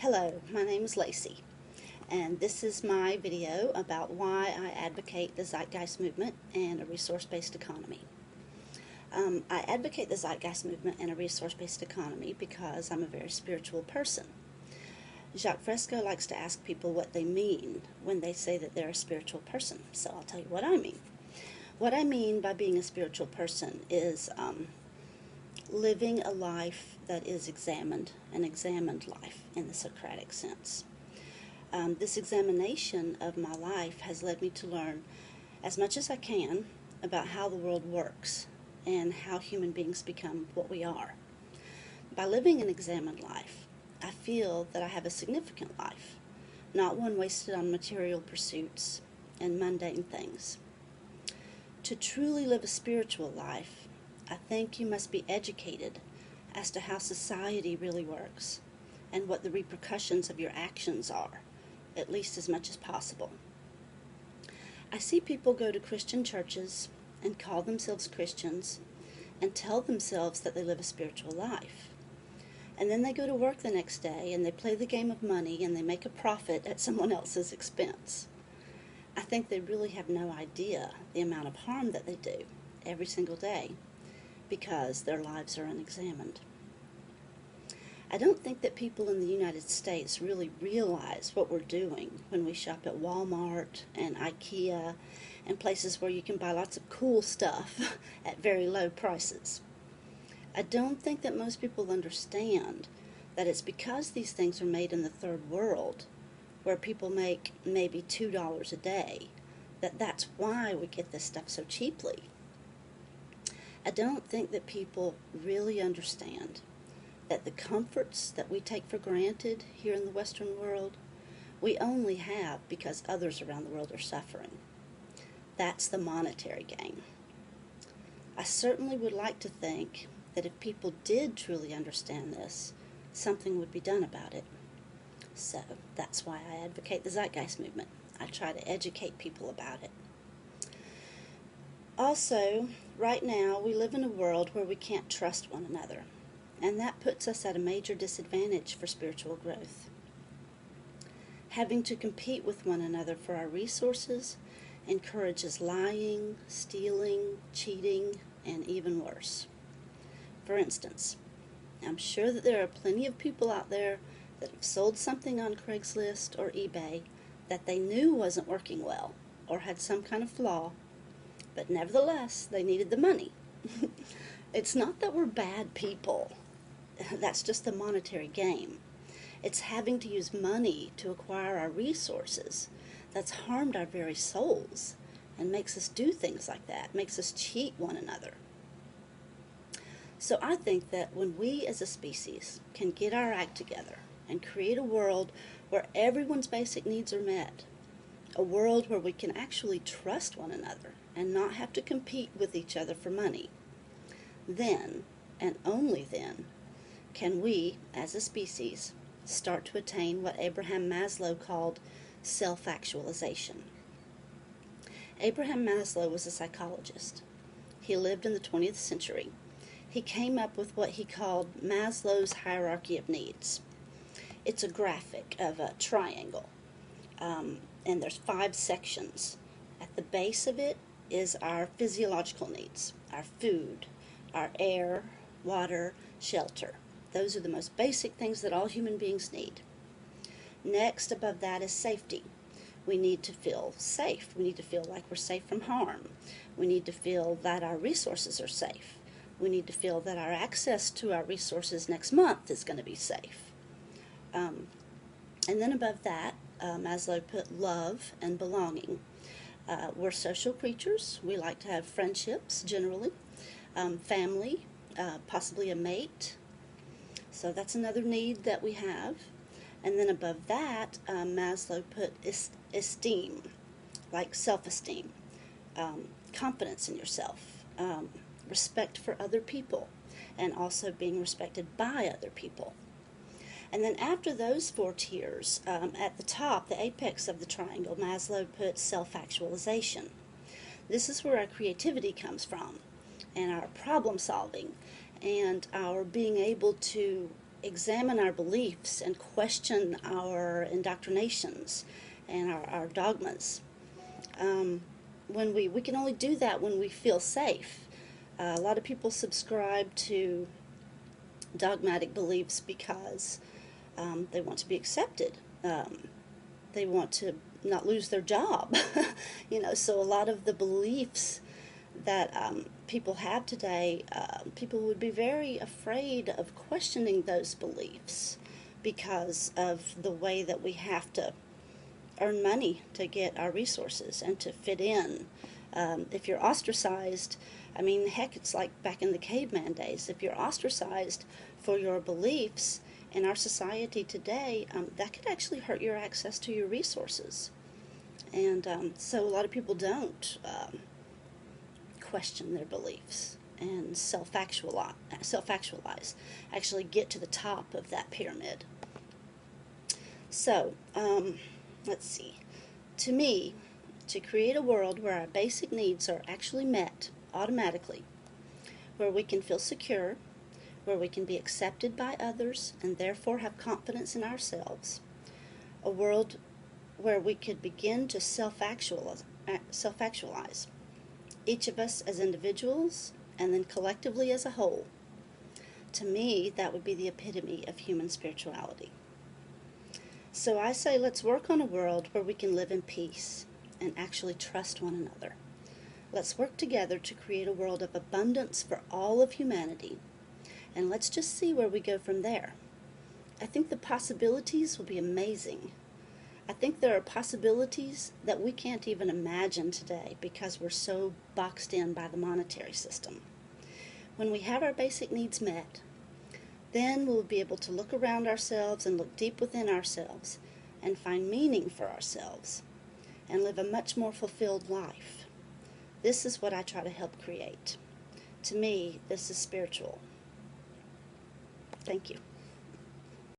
Hello, my name is Lacey, and this is my video about why I advocate the Zeitgeist movement and a resource-based economy. I advocate the Zeitgeist movement and a resource-based economy because I'm a very spiritual person. Jacques Fresco likes to ask people what they mean when they say that they're a spiritual person, so I'll tell you what I mean. What I mean by being a spiritual person is living a life that is examined, an examined life in the Socratic sense. This examination of my life has led me to learn as much as I can about how the world works and how human beings become what we are. By living an examined life, I feel that I have a significant life, not one wasted on material pursuits and mundane things. To truly live a spiritual life, I think you must be educated as to how society really works and what the repercussions of your actions are, at least as much as possible. I see people go to Christian churches and call themselves Christians and tell themselves that they live a spiritual life. And then they go to work the next day and they play the game of money and they make a profit at someone else's expense. I think they really have no idea the amount of harm that they do every single day because their lives are unexamined. I don't think that people in the United States really realize what we're doing when we shop at Walmart and IKEA and places where you can buy lots of cool stuff at very low prices. I don't think that most people understand that it's because these things are made in the third world, where people make maybe $2 a day, that's why we get this stuff so cheaply. I don't think that people really understand that the comforts that we take for granted here in the Western world, we only have because others around the world are suffering. That's the monetary gain. I certainly would like to think that if people did truly understand this, something would be done about it. So that's why I advocate the Zeitgeist movement. I try to educate people about it. Also, right now we live in a world where we can't trust one another, and that puts us at a major disadvantage for spiritual growth. Having to compete with one another for our resources encourages lying, stealing, cheating, and even worse. For instance, I'm sure that there are plenty of people out there that have sold something on Craigslist or eBay that they knew wasn't working well or had some kind of flaw, but nevertheless they needed the money. It's not that we're bad people. That's just the monetary game. It's having to use money to acquire our resources that's harmed our very souls and makes us do things like that, makes us cheat one another. So I think that when we as a species can get our act together and create a world where everyone's basic needs are met, a world where we can actually trust one another and not have to compete with each other for money, then, and only then, can we, as a species, start to attain what Abraham Maslow called self-actualization. Abraham Maslow was a psychologist. He lived in the 20th century. He came up with what he called Maslow's hierarchy of needs. It's a graphic of a triangle, and there's 5 sections. At the base of it is our physiological needs, our food, our air, water, shelter. Those are the most basic things that all human beings need. Next, above that is safety. We need to feel safe. We need to feel like we're safe from harm. We need to feel that our resources are safe. We need to feel that our access to our resources next month is going to be safe. And then above that, Maslow put love and belonging. We're social creatures. We like to have friendships, generally, family, possibly a mate. So that's another need that we have. And then above that, Maslow put esteem, like self-esteem, confidence in yourself, respect for other people, and also being respected by other people. And then after those 4 tiers, at the top, the apex of the triangle, Maslow put self-actualization. This is where our creativity comes from, and our problem solving, and our being able to examine our beliefs and question our indoctrinations and our dogmas. When we can only do that when we feel safe. A lot of people subscribe to dogmatic beliefs because they want to be accepted. They want to not lose their job. So a lot of the beliefs that people have today, people would be very afraid of questioning those beliefs because of the way that we have to earn money to get our resources and to fit in. If you're ostracized, heck, it's like back in the caveman days. If you're ostracized for your beliefs in our society today, that could actually hurt your access to your resources. And so a lot of people don't question their beliefs and self-actualize, actually get to the top of that pyramid. So, let's see. To me, to create a world where our basic needs are actually met automatically, where we can feel secure, where we can be accepted by others and therefore have confidence in ourselves, a world where we could begin to self-actualize, each of us as individuals and then collectively as a whole. To me, that would be the epitome of human spirituality. So I say, let's work on a world where we can live in peace and actually trust one another. Let's work together to create a world of abundance for all of humanity, and let's just see where we go from there. I think the possibilities will be amazing. I think there are possibilities that we can't even imagine today because we're so boxed in by the monetary system. When we have our basic needs met, then we'll be able to look around ourselves and look deep within ourselves and find meaning for ourselves and live a much more fulfilled life. This is what I try to help create. To me, this is spiritual. Thank you.